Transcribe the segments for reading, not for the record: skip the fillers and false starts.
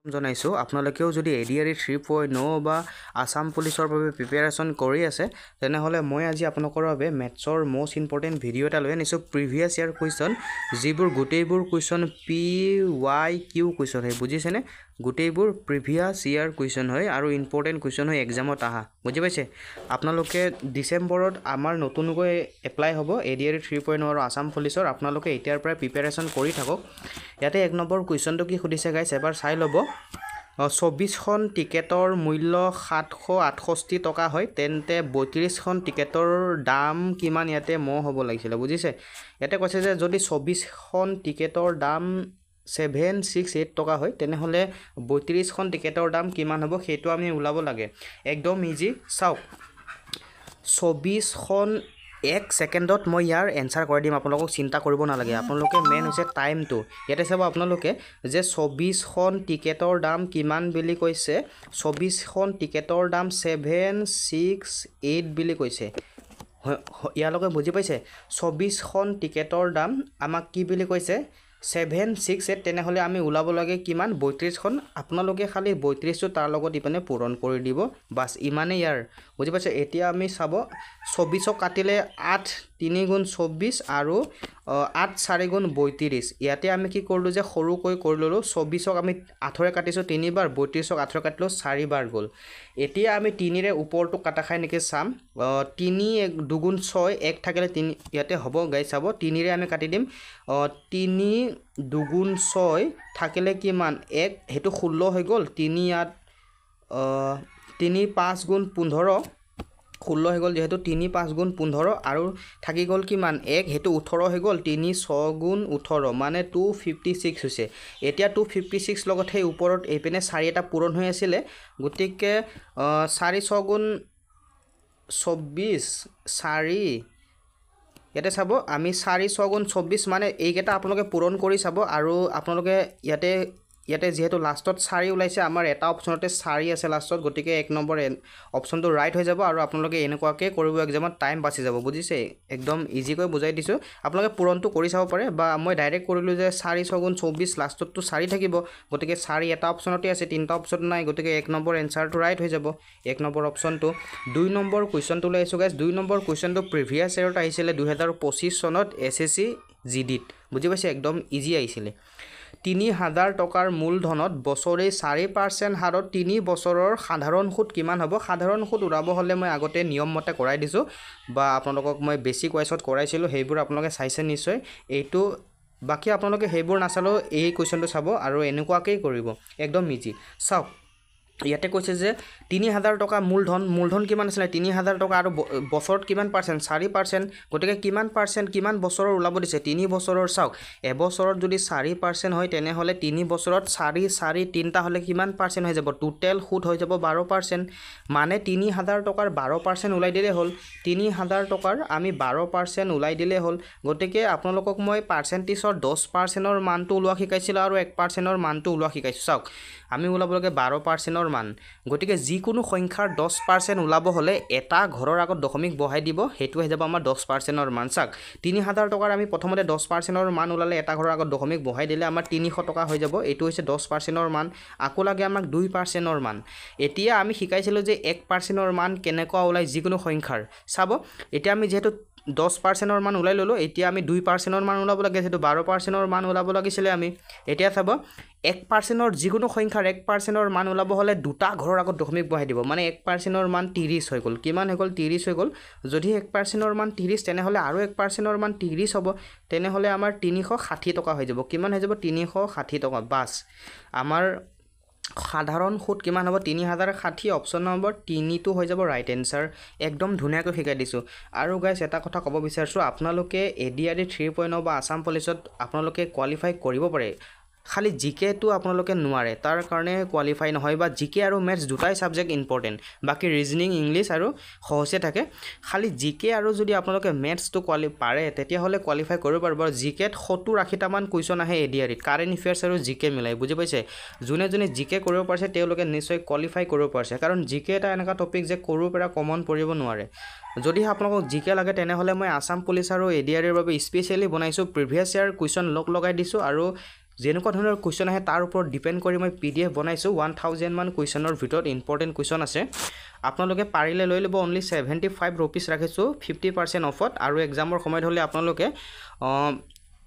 জনাইছো আপোনালোকেও যদি এডিআৰই 3.0 বা আসাম পুলিচৰ বাবে প্ৰিপাৰেচন কৰি আছে তেনেহলে মই আজি আপোনালোকৰ বাবে মেথছৰ মোষ্ট ইম্পৰ্টেন্ট ভিডিও এটা লৈ আনিছো প্ৰিভিয়াস ইয়াৰ কোৱেশ্চন যিবোৰ গোটেইবোৰ কোৱেশ্চন PYQ কোৱেশ্চন হয় বুজিছেনে গোটেইবোৰ প্ৰিভিয়াস ইয়াৰ কোৱেশ্চন হয় আৰু ইম্পৰ্টেন্ট কোৱেশ্চন হয় এক্সামত আহা বুজি পাইছে আপোনালোকে ডিসেম্বৰত আমাৰ নতুনকৈ এপ্লাই হ'ব এডিআৰই 3.0 আৰু আসাম পুলিচৰ আপোনালোকে এতিয়াৰ পৰা প্ৰিপাৰেচন কৰি থাকক ইয়াতে এক নম্বৰ কোৱেশ্চনটো কি খুদিছে গাইস এবাৰ চাই লব 24খন টিকেটৰ মূল্য 768 টকা হয় তেন্তে 32খন টিকেটৰ দাম কিমান ইয়াতে ম হ'ব লাগিছিল বুজিছে ইয়াতে কৈছে যে যদি 24খন টিকেটৰ দাম 768 টকা হয় তেনেহলে 32খন টিকেটৰ দাম কিমান হ'ব সেইটো আমি উলাব লাগে একদম ইজি চাওক 24খন এক সেকেন্ডত মই ইয়াৰ এনসাৰ কৰি দিম আপোনালোকক চিন্তা কৰিব নালাগে আপোনালোকে মেন হৈছে টাইমটো ইয়াতে চাব আপোনালোকে যে 24খন টিকেটৰ দাম কিমান বুলি কৈছে 24খন টিকেটৰ দাম 768 বুলি কৈছে ইয়ালৈকে বুজি পাইছে 24খন টিকেটৰ দাম আমাক কি বুলি কৈছে 768 তেনেহলে আমি উলাব লাগে কিমান 32খন আপোনালোকে খালি 32 টো তাৰ লগত ইপানে পূৰণ কৰি দিব বাস ইমানে ইয়াৰ বুজি পাইছে এতিয়া আমি চাব 24 কাটিলে 8 3 গুণ 24 আৰু 8 4 গুণ 32 ইয়াতে আমি কি কৰিলো যে সৰুকৈ কৰি ললো 24ক আমি 8 ৰে কাটিছো 3 বাৰ 32ক 8 ৰে কাটিলো 4 বাৰ গল এতিয়া আমি 3 ৰে ওপৰটো কাটা খাই নেকি চাম 3 1 2 গুণ 6 1 থাকিলে 3 ইয়াতে হ'ব গাইস চাব 3 ৰে আমি কাটি দিম 3 2 গুণ 6 থাকিলে কিমান 1 হেতু 16 হৈ গল 3 ইয়াত 3 5 গুণ 15 16 হৈ গল যেহেতু 3 5 গুণ 15 আৰু থাকি গল কিমান 1 হেতু 18 হৈ গল 3 6 গুণ 18 মানে 256 হৈছে এতিয়া 256 লগত হে ওপৰত এপিনে 4 এটা পূৰণ হৈ আছিল গতিকে 4 6 গুণ 24 4 ইয়াতে চাব আমি 4 6 গুণ 24 মানে এইকেটা আপোনালোকে পূৰণ কৰি চাব আৰু আপোনালোকে ইয়াতে যেহেতু লাষ্টত 4 ওলাইছে আমাৰ এটা অপচনতে 4 আছে লাষ্টত গতিকে এক নম্বৰ অপচনটো ৰাইট হৈ যাব আৰু আপোনালোকে এনেকুৱাকে কৰিব এক্সামত টাইম বাচি যাব বুজিছে একদম ইজিকৈ বুজাই দিছো আপোনালোকে পূৰণটো কৰি চাব পাৰে বা মই ডাইৰেক্ট কৰিলো যে 4 6 গুণ 24 লাষ্টতটো 4 থাকিব গতিকে 4 এটা অপচনতে আছে তিনটা অপচন নাই গতিকে এক নম্বৰ এনসাৰটো ৰাইট হৈ যাব এক নম্বৰ অপচনটো 2 নম্বৰ কোৱেশ্চনটো লৈছো গাইস 2 নম্বৰ কোৱেশ্চনটো প্ৰিভিয়াস ইয়াৰত আহিছিল 2025 চনত এসএসসি জিডিত বুজি পাইছে একদম ইজি আহিছিল 3000 টকাৰ মূলধনত বছৰে 4% হাৰত 3 বছৰৰ সাধাৰণ সুদ কিমান হ'ব সাধাৰণ সুদ উৰাব হলে মই আগতে নিয়ম মতে কৰাই দিছো বা আপোনালোকক মই বেসিক ওয়াইছত কৰাইছিলো হেইবোৰ আপোনালোকে চাইছে নিশ্চয় এইটো বাকি আপোনালোকে হেইবোৰ নাচালো এই কোৱেশ্চনটো চাব আৰু এনেকুৱাকৈ কৰিব একদম ইজি চাওক ইয়াতে কৈছে যে 3000 টকা মূলধন কিমান আছিল 3000 টকা আৰু বছৰত কিমান পাৰ্সেন্ট 4% গতিকে কিমান বছৰৰ উলাব দিছে 3 বছৰৰ চাওক এবছৰত যদি 4% হয় তেনে হলে 3 বছৰত 4 4 3টা হলে কিমান পাৰ্সেন্ট হৈ যাব টোটাল সুদ হৈ যাব 12% মানে 3000 টকাৰ 12% উলাই দিলে হল 3000 টকাৰ আমি 12% উলাই দিলে হল গতিকে আপোনালোকক মই পাৰ্সেন্টেজৰ 10%ৰ মানটো উলোৱা শিকাইছিল আৰু 1%ৰ মানটো উলোৱা শিকাইছো চাওক আমি উলাব লাগে 12%ৰ মান গতিকে যিকোনো সংখ্যাৰ 10% উলাব হলে এটা ঘৰৰ আগত দশমিক বহাই দিব হেতু হৈ যাব আমাৰ 10%ৰ মান চাক 3000 টকাৰ আমি প্ৰথমতে 10%ৰ মান উলালে এটা ঘৰৰ আগত দশমিক বহাই দিলে আমাৰ 300 টকা হৈ যাব এটো হৈছে 10%ৰ মান আকো লাগে আমাক 2%ৰ মান এতিয়া আমি শিকাইছিলো যে 1%ৰ মান কেনেকুৱা উলাই যিকোনো সংখ্যাৰ চাব এতিয়া আমি যেহেতু 10%ৰ মান উলাই ললো এতিয়া আমি 2%ৰ মান উলাব লাগে যেটো 12%ৰ মান উলাব লাগিছিল আমি এতিয়া চাব 1%ৰ যিকোনো সংখ্যাৰ 1%ৰ মান উলাব হলে দুটা ঘৰৰ আগত দশমিক বহাই দিব মানে 1%ৰ মান 30 হৈ গল কিমান হৈ গল 30 হৈ গল যদি 1%ৰ মান 30 তেনে হলে আৰু 1%ৰ মান 30 হ'ব তেনে হলে আমাৰ 360 টকা হৈ যাব কিমান হৈ যাব 360 টকা বাস আমাৰ সাধাৰণ সুদ কিমান হ'ব 3060 অপচন নম্বৰ 3 টো হৈ যাব ৰাইট এনসাৰ একদম ধুনিয়াকৈ শিকাই দিছো আৰু গাইস এটা কথা ক'ব বিচাৰছো আপোনালোকে এডিআৰই 3.0 বা আসাম পুলিচত আপোনালোকে কোৱালিফাই কৰিব পাৰে খালি জিকে তো আপোনালোকে নোৱাৰে তাৰ কাৰণে কোৱালিফাই নহয় বা জিকে আৰু ম্যাথছ দুটাই সাবজেক্ট ইম্পৰ্টেন্ট বাকি ৰিজনিং ইংলিশ আৰু সহজে থাকে খালি জিকে আৰু যদি আপোনালোকে ম্যাথছ তো পাৰে তেতিয়া হলে কোৱালিফাই কৰিব পাৰিব জিকেত 70-80 টা মান কোৱেশ্চন আহে এডিআৰই কাৰেন্ট এফেয়াৰ্স আৰু জিকে মিলাই বুজি পাইছে যোনে জিকে কৰিব পাৰিছে তেওঁলোকে নিশ্চয় কোৱালিফাই কৰিব পাৰিছে কাৰণ জিকে এটা এনেকা টপিক যে কৰো পৰা কমন পৰিব নোৱাৰে যদি আপোনালোকক জিকে লাগে তেনে হলে মই আসাম পুলিচ আৰু এডিআৰইৰ বাবে স্পেশালি বনাইছো প্ৰিভিয়াস ইয়াৰ কোৱেশ্চন লগাই দিছো আৰু যেনেকুৱা ধৰণৰ কুৱেশ্যন আহে তাৰ ওপৰত ডিপেণ্ড কৰি মই PDF বনাইছোঁ 1000 মান কুৱেশ্যনৰ ভিতৰত ইম্পৰ্টেণ্ট কুৱেশ্যন আছে আপোনালোকে পাৰিলে লৈ ল'ব অনলি 75 rupees ৰাখিছোঁ 50% অফত আৰু এক্সামৰ সময়ত হ'লে আপোনালোকে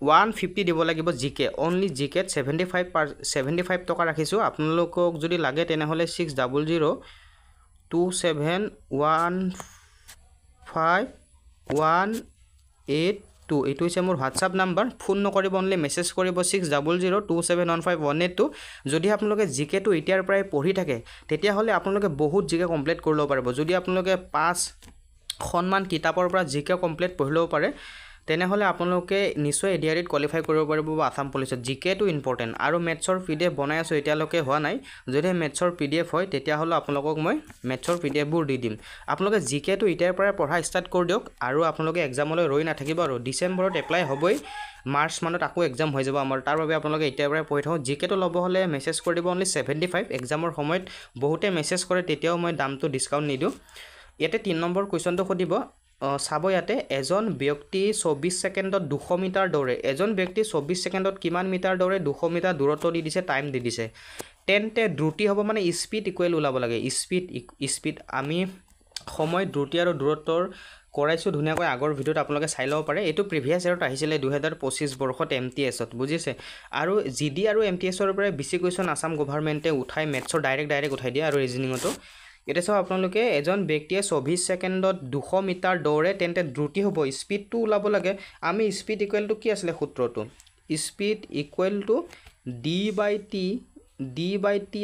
150 দিব লাগিব GK অনলি GK 75 টকা ৰাখিছোঁ আপোনালোকক যদি লাগে তেনেহ'লে 6002715182 এইটো হৈছে মোৰ হোৱাটছআপ নাম্বাৰ ফোন নকৰিব অনলি মেছেজ কৰিব 6002715182 যদি আপোনালোকে জিকেটো এতিয়াৰ পৰাই পঢ়ি থাকে তেতিয়াহ'লে আপোনালোকে বহুত জিকে কমপ্লিট কৰি ল'ব পাৰিব যদি আপোনালোকে 5খনমান কিতাপৰ পৰা জিকে কমপ্লিট পঢ়ি ল'ব পাৰে তেনেহ'লে আপোনালোকে নিশ্চয় এডিআৰইত কোৱালিফাই কৰিব পাৰিব বা আসাম পুলিচত জিকেটো ইম্পৰ্টেণ্ট আৰু মেথছৰ PDF বনাই আছোঁ এতিয়ালৈকে হোৱা নাই যদি মেথছৰ PDF হয় তেতিয়াহ'লে আপোনালোকক মই মেথছৰ PDFবোৰ দি দিম আপোনালোকে জিকেটো এতিয়াৰ পৰাই পঢ়া ষ্টাৰ্ট কৰি দিয়ক আৰু আপোনালোকে এক্সামলৈ ৰৈ নাথাকিব আৰু ডিচেম্বৰত এপ্লাই হ'বই মাৰ্চ মানত আকৌ এক্সাম হৈ যাব আমাৰ তাৰ বাবে আপোনালোকে এতিয়াৰ পৰাই পঢ়ি থাকক জিকেটো ল'ব হ'লে মেছেজ কৰি দিব অনলি 75 এক্সামৰ সময়ত বহুতে মেছেজ কৰে তেতিয়াও মই দামটো ডিছকাউণ্ট নিদিওঁ ইয়াতে 3 নম্বৰ কুৱেশ্যনটো সুধিব চাব ইয়াতে এজন ব্যক্তি 24 ছেকেণ্ডত 200 মিটাৰ দৌৰে এজন ব্যক্তি 24 ছেকেণ্ডত কিমান মিটাৰ দৌৰে 200 মিটাৰ দূৰত্ব দি দিছে টাইম দি দিছে তেন্তে দ্ৰুতি হ'ব মানে স্পীড ইকুৱেল ওলাব লাগে স্পীড আমি সময় দ্ৰুতি আৰু দূৰত্বৰ কৰাইছোঁ ধুনীয়াকৈ আগৰ ভিডিঅ'ত আপোনালোকে চাই ল'ব পাৰে এইটো প্ৰিভিয়াছ ইয়াৰত আহিছিলে 2025 বৰ্ষত MTSত বুজিছে আৰু GD আৰু MTSৰ পৰা বেছি কুৱেশ্যন আসাম গভৰ্ণমেণ্টে উঠাই মেথছৰ ডাইৰেক্ট উঠাই দিয়ে আৰু ৰিজনিঙতো এতিয়া চাওক আপোনালোকে এজন ব্যক্তিয়ে 24 ছেকেণ্ডত 200 মিটাৰ দৌৰে তেন্তে দ্ৰুতি হ'ব স্পীডটো ওলাব লাগে আমি স্পীড ইকুৱেল টু কি আছিলে সূত্ৰটো স্পীড ইকুৱেল টু d/t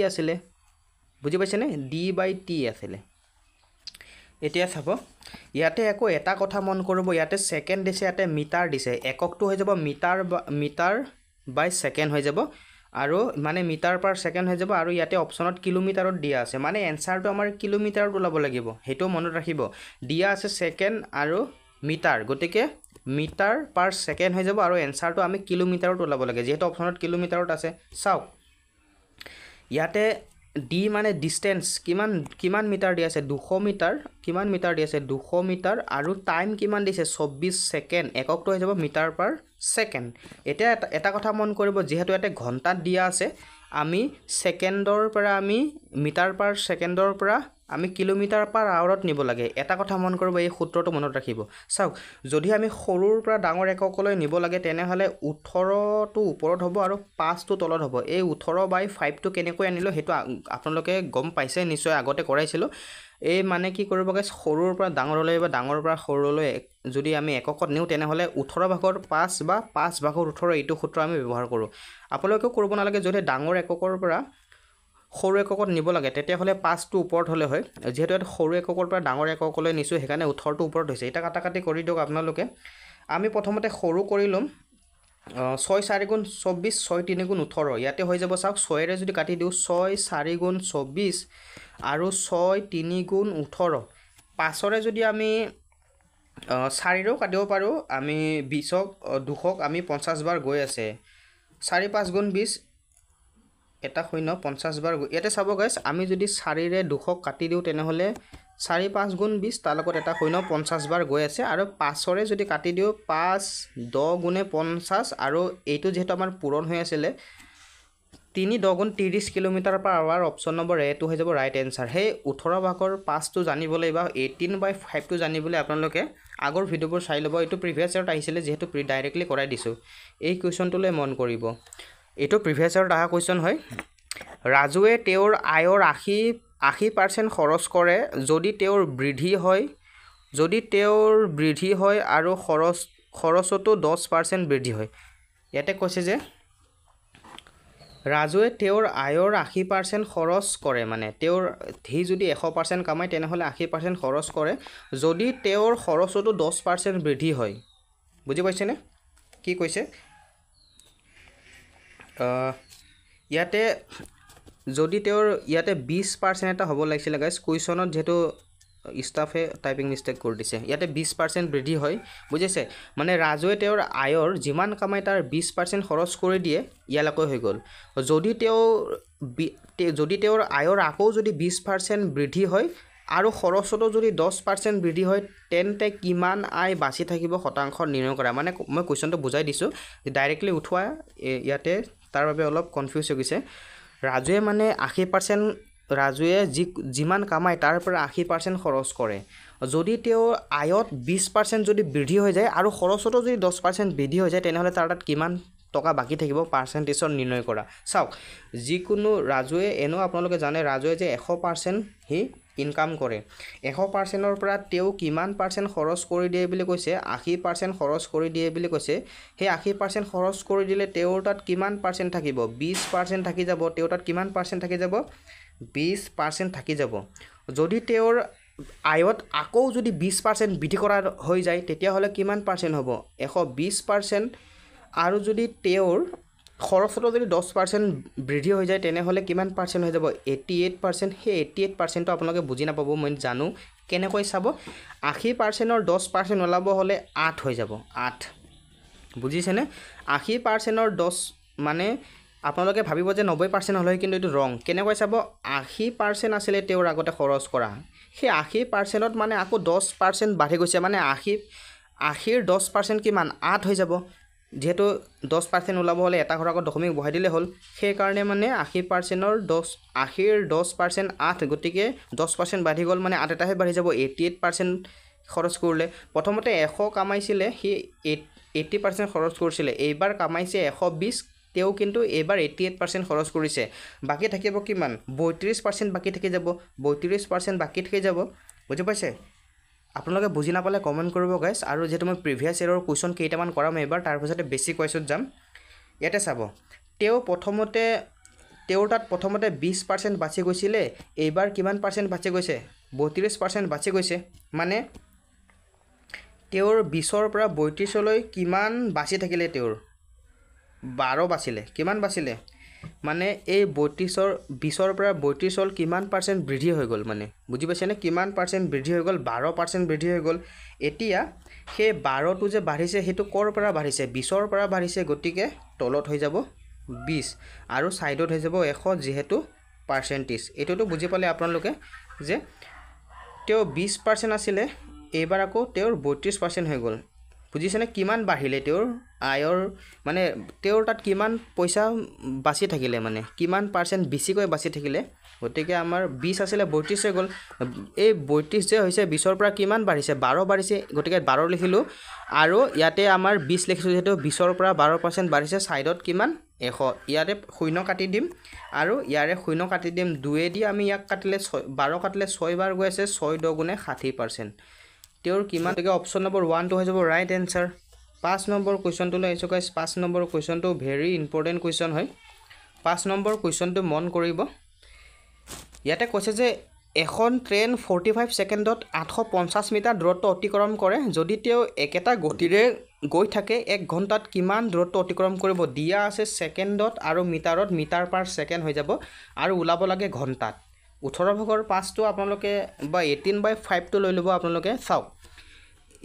আছিলে বুজি পাইছেনে d/t আছিলে এতিয়া চাব ইয়াতে আকৌ এটা কথা মন কৰিব ইয়াতে ছেকেণ্ড দিছে ইয়াতে মিটাৰ দিছে এককটো হৈ যাব মিটাৰ বাই ছেকেণ্ড হৈ যাব আৰু মানে মিটাৰ পাৰ ছেকেণ্ড হৈ যাব আৰু ইয়াতে অপশ্যনত কিলোমিটাৰত দিয়া আছে মানে এনসাৰটো আমাৰ কিলোমিটাৰত ওলাব লাগিব হেটো মনত ৰাখিব দিয়া আছে ছেকেণ্ড আৰু মিটাৰ গতিকে মিটাৰ পাৰ ছেকেণ্ড হৈ যাব আৰু এনসাৰটো আমি কিলোমিটাৰত ওলাব লাগে যেহেতু অপশ্যনত কিলোমিটাৰত আছে চাওক ইয়াতে ডি মানে ডিষ্টেন্স কিমান মিটাৰ দি আছে 200 মিটাৰ কিমান মিটাৰ দি আছে 200 মিটাৰ আৰু টাইম কিমান দিছে 24 ছেকেণ্ড এককটো হৈ যাব মিটাৰ পাৰ ছেকেণ্ড এতিয়া এটা কথা মন কৰিব যেহেতু ইয়াতে ঘণ্টাত দিয়া আছে আমি ছেকেণ্ডৰ পৰা আমি মিটাৰ পাৰ ছেকেণ্ডৰ পৰা আমি কিলোমিটাৰ পাৰ আৱাৰত নিব লাগে এটা কথা মন কৰিব এই সূত্ৰটো মনত ৰাখিব চাওক যদি আমি সৰুৰ পৰা ডাঙৰ এককলৈ নিব লাগে তেনেহ'লে 18টো ওপৰত হ'ব আৰু 5টো তলত হ'ব এই 18/5টো কেনেকৈ আনিলো হেতু আপোনালোকে গম পাইছে নিশ্চয় আগতে কৰাইছিলোঁ এই মানে কি কৰিব লাগে সৰুৰ পৰা ডাঙৰলৈ বা ডাঙৰ পৰা সৰুলৈ যদি আমি এককত নিও তেনেহ'লে 18/5 বা 5/18 এইটো সূত্ৰ আমি ব্যৱহাৰ কৰোঁ আপোনালোকে কৰিব নালাগে যদি ডাঙৰ এককৰ পৰা সৰু এককত নিব লাগে তেতিয়াহ'লে 5টো ওপৰত হ'লে হয় যেহেতু এটা সৰু এককৰ পৰা ডাঙৰ এককলৈ নিছো সেইকাৰণে 18টো ওপৰত হৈছে এটা কাটাকাটি কৰি দিয়ক আপোনালোকে আমি প্ৰথমতে সৰু কৰি লম 6 4 গুণ 24 6 3 গুণ 18 ইয়াতে হৈ যাব চাওক 6 ৰে যদি কাটি দিও 6 4 গুণ 24 আৰু 6 3 গুণ 18 5ৰে যদি আমি 4ৰেও কাটিব পাৰো আমি 20ক 200ক আমি 50 বাৰ গৈ আছে 4 5 গুণ 20 এটা শূন্য 50 বাৰ ইয়াতে চাব গাইছ আমি যদি 4ৰে 200ক কাটি দিও তেনেহ'লে 4 5 গুণ 20 তাৰ লগত এটা শূন্য 50 বাৰ গৈ আছে আৰু 5ৰে যদি কাটি দিও 5 10 গুণে 50 আৰু এইটো যেহেতু আমাৰ পূৰণ হৈ আছিল 3 10 গুণ 30 kilometre per hour option number এটো হৈ যাব ৰাইট এনসাৰ হে 18/5টো জানিবলৈ বা 18/5টো জানিবলৈ আপোনালোকে আগৰ ভিডিঅ'বোৰ চাই ল'ব এইটো প্ৰিভিয়াছ ইয়াৰত আহিছিল যেহেতু ডাইৰেক্টলি কৰাই দিছো এই কুৱেশ্যনটোলৈ মন কৰিব এইটো প্ৰিভিয়াছ ইয়াৰত আহা কুৱেশ্যন হয় ৰাজুৱে তেওঁৰ আয়ৰ 80% খৰচ কৰে যদি তেওঁৰ বৃদ্ধি হয় আৰু খৰচতো 10% বৃদ্ধি হয় ইয়াতে কৈছে যে ৰাজুৱে তেওঁৰ আয়ৰ 80% খৰচ কৰে মানে তেওঁৰ ধি যদি 100% কামাই তেনেহ'লে 80% খৰচ কৰে যদি তেওঁৰ খৰচতো 10% বৃদ্ধি হয় বুজি পাইছেনে কি কৈছে ইয়াতে যদি তেওঁৰ ইয়াতে 20% এটা হ'ব লাগিছিল গাইস কুৱেশ্যনত যেহেতু স্টাফে টাইপিং মিষ্টেক কৰি দিছে ইয়াতে 20% বৃদ্ধি হয় বুজিছে মানে ৰাজুৱে তেওঁৰ আয়ৰ যিমান কামাই তাৰ 20% খৰচ কৰি দিয়ে ইয়ালৈকে হৈ গ'ল যদি তেওঁৰ আয়ৰ আকৌ যদি 20% বৃদ্ধি হয় আৰু খৰচতো যদি 10% বৃদ্ধি হয় তেন্তে কিমান আয় বাছি থাকিব শতাংশ নিৰ্ণয় কৰা মানে মই কুৱেশ্যনটো বুজাই দিছো ডাইৰেক্টলি উঠোৱা ইয়াতে তাৰ বাবে অলপ কনফিউজ হৈ গৈছে ৰাজুৱে মানে 80% ৰাজুৱে যিমান কামায় তাৰ পৰা 80% খৰচ কৰে যদি তেওঁ আয়ত 20% যদি বৃদ্ধি হৈ যায় আৰু খৰচতো যদি 10% বৃদ্ধি হৈ যায় তেনেহ'লে তাৰ তাত কিমান টকা বাকী থাকিব পাৰ্চেণ্টেজত নিৰ্ণয় কৰা চাওক যিকোনো ৰাজুৱে এনেও আপোনালোকে জানে ৰাজুৱে যে 100% হি ইনকাম কৰে 100%ৰ পৰা তেওঁ কিমান পাৰ্চেণ্ট খৰচ কৰি দিয়ে বুলি কৈছে 80% খৰচ কৰি দিয়ে বুলি কৈছে সেই 80% খৰচ কৰি দিলে তেওঁৰ তাত কিমান পাৰ্চেণ্ট থাকিব 20% থাকি যাব তেওঁৰ তাত কিমান পাৰ্চেণ্ট থাকি যাব 20% থাকি যাব যদি তেওঁৰ আয়ত আকৌ যদি 20% বৃদ্ধি কৰা হৈ যায় তেতিয়াহ'লে কিমান পাৰ্চেণ্ট হ'ব 120% আৰু যদি তেওঁৰ খৰচতো যদি 10% বৃদ্ধি হৈ যায় তেনেহ'লে কিমান পাৰ্চেণ্ট হৈ যাব 88% সেই 88%টো আপোনালোকে বুজি নাপাব মই জানো কেনেকৈ চাব 80%ৰ 10% ওলাব হ'লে 8 হৈ যাব 8 বুজিছেনে 80%ৰ 10 মানে আপোনালোকে ভাবিব যে 90% হ'লে কিন্তু এইটো ৰং কেনেকৈ চাব 80% আছিলে তেওঁৰ আগতে খৰচ কৰা সেই 80%ত মানে আকৌ 10% বাঢ়ি গৈছে মানে 80ৰ 10% কিমান 8 হৈ যাব যেহেতু 10% ওলাব হ'লে এটা ঘৰ আগত দশমিক বহাই দিলে হ'ল সেইকাৰণে মানে 80%ৰ 10% 8 গতিকে 10% বাঢ়ি গ'ল মানে 8 এটাহে বাঢ়ি যাব 88% খৰচ কৰিলে প্ৰথমতে 100 কামাইছিলে সি 80% খৰচ কৰিছিলে এইবাৰ কামাইছে 120 তেওঁ কিন্তু এইবাৰ 88% খৰচ কৰিছে বাকি থাকিব কিমান 32% বাকি থাকি যাব 32% বাকি থাকি যাব বুজি পাইছে আপোনালোকে বুজি নাপালে কমেন্ট কৰিব গাইস আৰু যেটো মই প্ৰিভিয়াস ইয়াৰৰ কোৱেশ্চন কেইটামান কৰাম এবাৰ তাৰ পিছতে বেসিক কোৱেশ্চন যাম ইয়াতে চাব তেওঁ প্ৰথমতে তেওঁৰ তাত প্ৰথমতে 20% বাছি গৈছিলে এইবাৰ কিমান পাৰ্চেন্ট বাছি গৈছে 32% বাছি গৈছে মানে তেওঁৰ 20ৰ পৰা 32 লৈ কিমান বাছি থাকিলে তেওঁৰ 12 বাছিলে কিমান বাছিলে মানে এই 32ৰ 20ৰ পৰা 32 হ'ল কিমান পাৰ্চেন্ট বৃদ্ধি হৈ গ'ল মানে বুজি পাইছে নে কিমান পাৰ্চেন্ট বৃদ্ধি হৈ গ'ল 12% বৃদ্ধি হৈ গ'ল এতিয়া সেই 12 টো যে বাঢ়িছে হেতু কৰ পৰা বাঢ়িছে 20ৰ পৰা বাঢ়িছে গতিকে তলত হৈ যাব 20 আৰু সাইডত হৈ যাব 100 যেহেতু পাৰ্চেন্টেজ এটোটো বুজি পালে আপোনালোকে যে তেও 20% আছিলে এইবাৰ আকৌ তেওঁৰ 32% হৈ গ'ল বুজিছেনে কিমান বাঢ়িলে তেওঁৰ আয়ৰ মানে তেওঁৰ তাত কিমান পইচা বাছি থাকিলে মানে কিমান পাৰ্চেন্ট বেছিকৈ বাছি থাকিলে গতিকে আমাৰ 20 আছিল 32 হৈ গ'ল এই 32 যে হৈছে 20ৰ পৰা কিমান বাঢ়িছে 12 বাঢ়িছে গতিকে 12 লিখিলো আৰু ইয়াতে আমাৰ 20 লিখিছো যেটো 20ৰ পৰা 12% বাঢ়িছে সাইডত কিমান 100 ইয়াৰে শূন্য কাটি দিম আৰু ইয়াৰে শূন্য কাটি দিম 2 দি আমি ইয়াক কাটিলে 12 কাটিলে 6 বাৰ গৈ আছে 6 দুগুণে 60% তেওঁৰ কিমান থেকে অপচন নম্বৰ 1 টো হৈ যাব ৰাইট আনসাৰ 5 নম্বৰ কোৱেশ্চনটো লৈছো গাইস 5 নম্বৰ কোৱেশ্চনটো ভেৰি ইম্পৰ্টেন্ট কোৱেশ্চন হয় 5 নম্বৰ কোৱেশ্চনটো মন কৰিব ইয়াতে কৈছে যে এখন ট্ৰেইন 45 সেকেন্ডত 850 মিটাৰ দূৰত্ব অতিক্ৰম কৰে যদি তেওঁ একেটা গতিৰে গৈ থাকে 1 ঘণ্টাত কিমান দূৰত্ব অতিক্ৰম কৰিব দিয়া আছে সেকেন্ডত আৰু মিটাৰত মিটাৰ পাৰ সেকেন্ড হৈ যাব আৰু উলাব লাগে ঘণ্টাত 18 ভাগৰ 5 টো আপোনালোকে বা 18/5 টো লৈ লব আপোনালোকে চাওক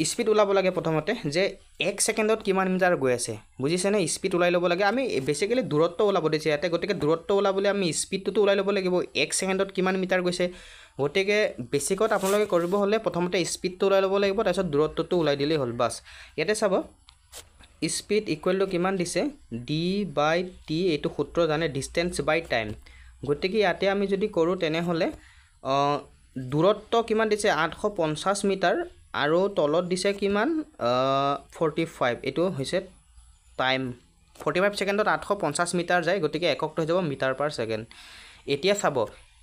স্পিড উলাব লাগে প্ৰথমতে যে 1 সেকেন্ডত কিমান মিটাৰ গৈ আছে বুজিছে নে স্পিড উলাই লব লাগে আমি বেসিক্যালি দূৰত্ব উলাব দিছে ইয়াতে গতিকে দূৰত্ব উলাবলৈ আমি স্পিডটো উলাই লব লাগিব 1 সেকেন্ডত কিমান মিটাৰ গৈছে গতিকে বেসিকত আপোনালোকে কৰিব হলে প্ৰথমতে স্পিডটো উলাই লব লাগিব তাৰপিছত দূৰত্বটো উলাই দিলে হ'ল বাস ইয়াতে চাব স্পিড ইকুৱেল টু কিমান দিছে d/t এটো সূত্ৰ জানে ডিসটেন্স বাই টাইম গতিকে ইয়াতে আমি যদি কৰো তেনে হলে দূৰত্ব কিমান দিছে 850 মিটাৰ আৰু তলত দিছে কিমান 45 এটো হৈছে টাইম 45 সেকেন্ডত 850 মিটাৰ যায় গতিকে এককটো হৈ যাব মিটাৰ পাৰ সেকেন্ড এতিয়া চাব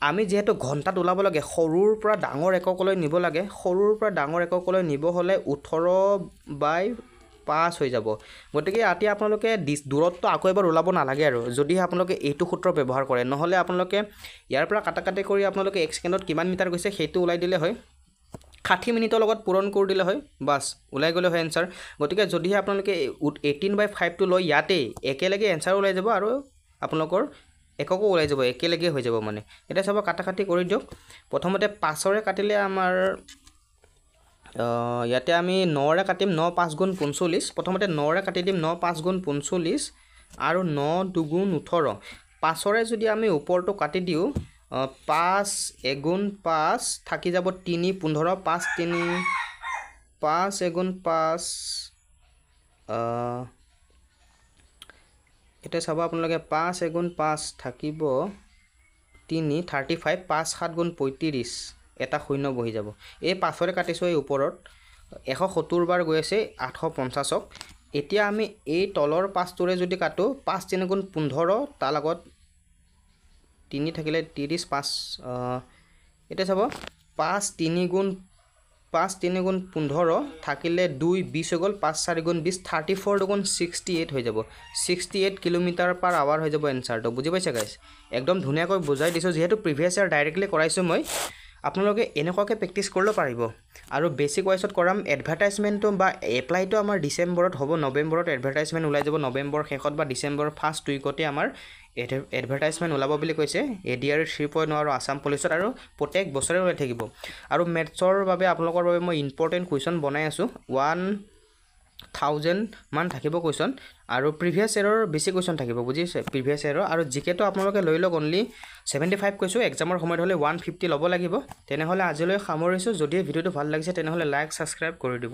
আমি যেহেতু ঘণ্টাত উলাব লাগে সৰুৰ পৰা ডাঙৰ এককলৈ নিব লাগে সৰুৰ পৰা ডাঙৰ এককলৈ নিব হলে 18/5 হৈ যাব গতিকে আতি আপোনালোকে দূৰত্ব আকৌ এবাৰ উলাব নালাগে আৰু যদি আপোনালোকে এইটো সূত্ৰ ব্যৱহাৰ কৰে নহলে আপোনালোকে ইয়াৰ পৰা কাটাকাটি কৰি আপোনালোকে 1 সেকেন্ডত কিমান মিটাৰ গৈছে সেইটো উলাই দিলে হয় 60 মিনিটৰ লগত পূৰণ কৰি দিলে হয় বাস উলাই গলে হয় আনসাৰ গতিকে যদি আপোনালোকে 18/5 টো লৈ ইয়াতে একেলগে আনসাৰ উলাই যাব আৰু আপোনালোকৰ এককো উলাই যাব একেলগে হৈ যাব মানে এটা সব কাটাকাটি কৰি দিওক প্ৰথমতে 5 ৰে কাটিলে আমাৰ ইয়াতে আমি 9 ৰে কাটিম 9 5 গুণ 45 প্ৰথমতে 9 ৰে কাটি দিম 9 5 গুণ 45 আৰু 9 2 গুণ 18 5 ৰে যদি আমি ওপৰটো কাটি দিও 5 এগুণ 5 থাকি যাব 3 15 5 3 5 এগুণ 5 এতিয়া চাব আপোনালোকে 5 × 5 থাকিব 3 35 5 7 × 35 এটা শূন্য বহি যাব এই 5ৰে কাটিছোঁ এই ওপৰত 170 বাৰ গৈ আছে 850ক এতিয়া আমি এই তলৰ 5টোৰে যদি কাটো 5 3 × 15 তাৰ লগত 3 থাকিলে 30 5 এতিয়া চাব 5 3 × 15 থাকিলে 2 20 হৈ গ'ল 5 4 × 20 34 × 68 হৈ যাব 68 km/h হৈ যাব এনসাৰটো বুজি পাইছে গাইস একদম ধুনীয়াকৈ বুজাই দিছো যেহেতু প্ৰিভিয়াস ইয়াৰ ডাইৰেক্টলি কৰাইছো মই আপোনালোকে এনেকুৱাকৈ প্ৰেক্টিস কৰিব পাৰিব আৰু বেসিক ওয়াইজত কৰাম এডভাৰটাইজমেন্টটো বা এপ্লাইটো আমাৰ ডিসেম্বৰত হ'ব নৱেম্বৰত এডভাৰটাইজমেন্ট ওলাই যাব নৱেম্বৰ শেষত বা ডিসেম্বৰ ফাৰ্ষ্ট উইকতে আমাৰ এডভাৰটাইজমেন্ট ওলাব বুলি কৈছে এডিআৰ 3.0 আৰু আসাম পুলিচত আৰু প্ৰত্যেক বছৰে ওলাই থাকিব আৰু মেথছৰ বাবে আপোনালোকৰ বাবে মই ইম্পৰ্টেন্ট কোৱেশ্চন বনাই আছো 1000 মান থাকিব কোৱেশ্চন আৰু প্ৰিভিয়াস ইয়াৰৰ বেছি কোৱেশ্চন থাকিব বুজিছে প্ৰিভিয়াস ইয়াৰৰ আৰু জিকেটো আপোনালোকে লৈ লওক অনলি 75 কৈছো এক্সামৰ সময়ত হলে 150 ল'ব লাগিব তেনেহলে আজিলৈ সামৰিছো যদি ভিডিওটো ভাল লাগিছে তেনেহলে লাইক সাবস্ক্ৰাইব কৰি দিব